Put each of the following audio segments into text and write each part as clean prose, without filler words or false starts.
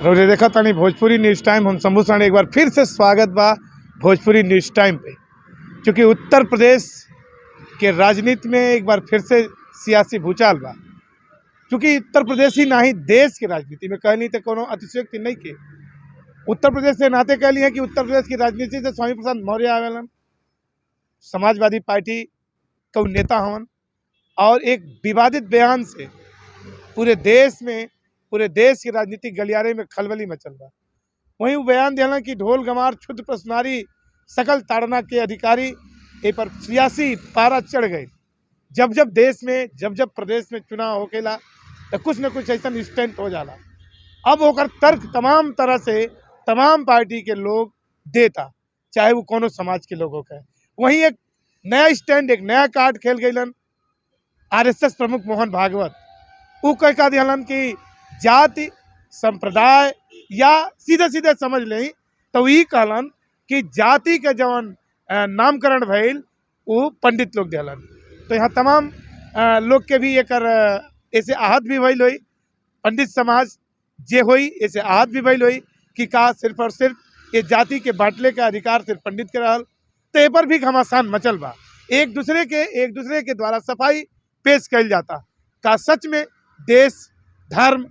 रोजे देखा तानी भोजपुरी न्यूज़ टाइम। हम शंभू साहनी एक बार फिर से स्वागत बा भोजपुरी न्यूज़ टाइम पे। क्योंकि उत्तर प्रदेश के राजनीति में एक बार फिर से सियासी भूचाल बा। क्योंकि उत्तर प्रदेश ही ना ही देश की राजनीति में कहनी तो कोनो अतिशयोक्ति नहीं के। उत्तर प्रदेश से नाते कह लिए कि उत्तर प्रदेश की राजनीति से स्वामी प्रसाद मौर्य आवेलन, समाजवादी पार्टी के नेता हवन, और एक विवादित बयान से पूरे देश की राजनीतिक गलियारे में खलबली मचल बा। वहीं वो बयान दिया कि ढोल गमार क्षुद्र प्रश्नारी सकल ताड़ना के अधिकारी ए पर सियासी पारा चढ़ गए। जब जब प्रदेश में चुनाव होकेला तो कुछ न कुछ ऐसा स्टैंड हो जाला। अब होकर तर्क तमाम तरह से तमाम पार्टी के लोग देता, चाहे वो कोनो समाज के लोगों का है। वहीं एक नया स्टैंड, एक नया कार्ड खेल गईलन आरएसएस प्रमुख मोहन भागवत। वो कह दियालन कि जाति संप्रदाय या सीधे सीधे समझ लें तो ये कहलन कि जाति के जवन नामकरण भइल वो पंडित लोग दियालन। तो यहाँ तमाम लोग के भी एक ऐसे आहत भी भइल हुई, पंडित समाज जे हुई ऐसे आहत भी भइल हुई कि का सिर्फ और सिर्फ ये जाति के बांटले का अधिकार सिर्फ पंडित के रहल। तो ए पर भी घमासान मचल बा। एक दूसरे के द्वारा सफाई पेश कल जाता का सच में देश धर्म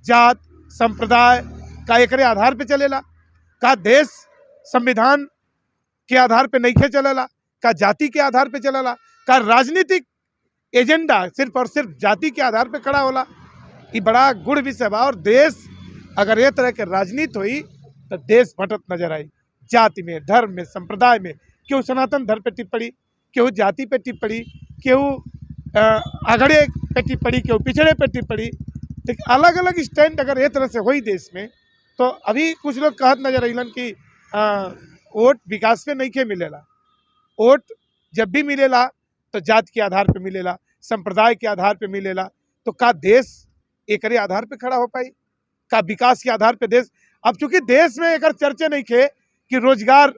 जात संप्रदाय का एकरे आधार पे चलेला, का देश संविधान के आधार पे नहीं चलेला, का जाति के आधार पे चलेला, का राजनीतिक एजेंडा सिर्फ और सिर्फ जाति के आधार पे खड़ा होला। ये बड़ा गुड़ विषय बा। और देश अगर ये तरह के राजनीति हुई तो देश भटक नजर आई। जाति में, धर्म में, संप्रदाय में, केहू सनातन धर्म पे टिप्पणी, केहू जाति पे टिप्पणी, केहू आगड़े पे टिप्पणी, केहू पिछड़े पे टिप्पणी। लेकिन अलग अलग स्टैंड अगर ये तरह से हुई देश में तो अभी कुछ लोग कहत नजर अलन कि वोट विकास पे नहीं के मिलेला। वोट जब भी मिलेला तो जात के आधार पे मिलेला, संप्रदाय के आधार पे मिलेला। तो का देश एकरे आधार पे खड़ा हो पाई? का विकास के आधार पे देश? अब चूंकि देश में एक चर्चे नहीं खे कि रोजगार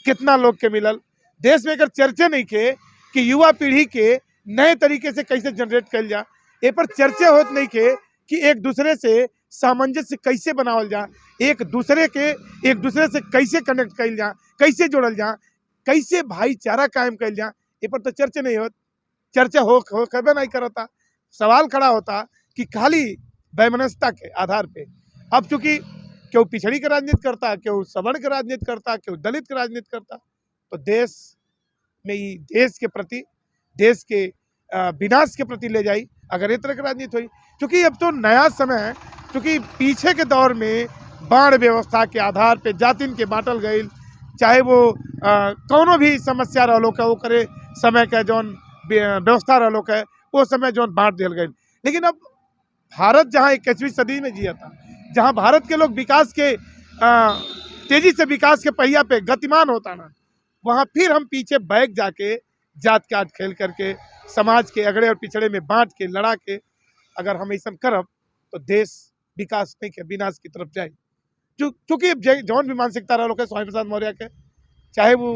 कितना लोग के मिलल, देश में एक चर्चे नहीं खे कि युवा पीढ़ी के नए तरीके से कैसे जनरेट कल जा, ए पर चर्चे होत नहीं खे कि एक दूसरे से सामंजस्य कैसे बनावल जा, एक दूसरे से कैसे कनेक्ट कल जा, कैसे जोड़ल जा, कैसे भाईचारा कायम कल जा। ए पर तो चर्चे नहीं होत। चर्चा हो कभी नहीं करता। सवाल खड़ा होता कि खाली वैमनस्यता के आधार पे। अब चूंकि केहू पिछड़ी के राजनीति करता, केहू सवर्ण के राजनीति करता, केहू दलित के राजनीति करता, तो देश में ही देश के प्रति, देश के विनाश के प्रति ले जाई अगर ये तरह की राजनीति हुई। क्योंकि अब तो नया समय है। क्योंकि पीछे के दौर में बाढ़ व्यवस्था के आधार पे जातिन के बांटल गई, चाहे वो कोनो भी समस्या रहो के वो करे समय के जौन व्यवस्था रहो के वो समय जौन बांट दिल गई। लेकिन अब भारत जहाँ 21वीं सदी में जिया था, जहाँ भारत के लोग विकास के तेजी से विकास के पहिया पे गतिमान होता ना, वहाँ फिर हम पीछे बैग जाके जात काट खेल करके समाज के अगड़े और पिछड़े में बांट के लड़ा के अगर हम ऐसा करब तो देश विकास नहीं के विनाश की तरफ जाए। चूँकि जौन भी मानसिकता रहा लोग स्वामी प्रसाद मौर्य के, चाहे वो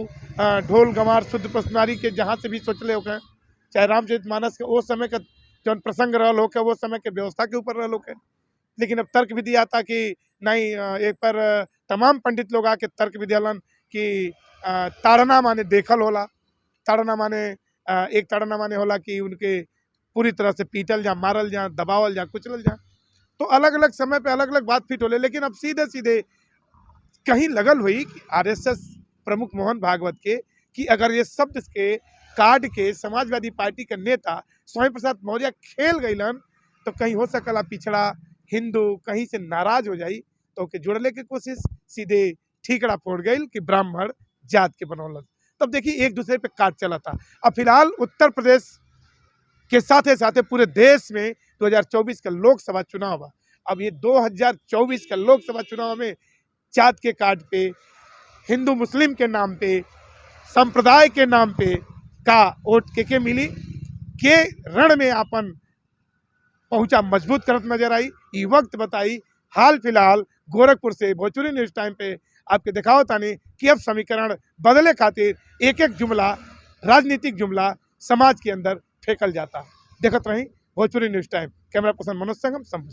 ढोल गमार शुद्ध प्रश्नारी के जहाँ से भी सोचले हो के, चाहे रामचरितमानस के वो समय का जौन प्रसंग रहल हो के, वो समय के व्यवस्था के ऊपर रहल हो के। लेकिन अब तर्क भी दिया था कि नहीं, एक पर तमाम पंडित लोग आके तर्क भी दियालन कि ताड़ना माने देखल होला, ताड़ना माने एक ताड़ना माने होला कि उनके पूरी तरह से पीटल जा, मारल जा, दबावल जा, कुचलल जा। तो अलग अलग समय पे अलग अलग बात फिट होले। लेकिन अब सीधे सीधे कहीं लगल हुई कि आरएसएस प्रमुख मोहन भागवत के कि अगर ये शब्द के कार्ड के समाजवादी पार्टी के नेता स्वामी प्रसाद मौर्य खेल गईलन तो कहीं हो सकला पिछड़ा हिंदू कहीं से नाराज हो जाई, तो ओके जोड़ले के कोशिश सीधे ठीकड़ा फोड़ गई कि ब्राह्मण जात के बनौलत। तब देखिए एक दूसरे पे काट चला था। अब फिलहाल उत्तर प्रदेश के साथ पूरे देश में 2024 का लोकसभा चुनाव बा। अब ये 2024 का लोकसभा चुनाव में जात के कार्ड पे, हिंदू मुस्लिम के नाम पे, संप्रदाय के नाम पे का वोट के मिली, के रण में अपन पहुंचा मजबूत करत नजर आई। ये वक्त बताई हाल फिलहाल गोरखपुर से भोजपुरी न्यूज़ टाइम पे आपके दिखाओ तानी कि अब समीकरण बदले खातिर एक एक जुमला, राजनीतिक जुमला समाज के अंदर फेंकल जाता। देखत रही Bhojpuri news time. Camera person Manoj Sangam, Shambhu.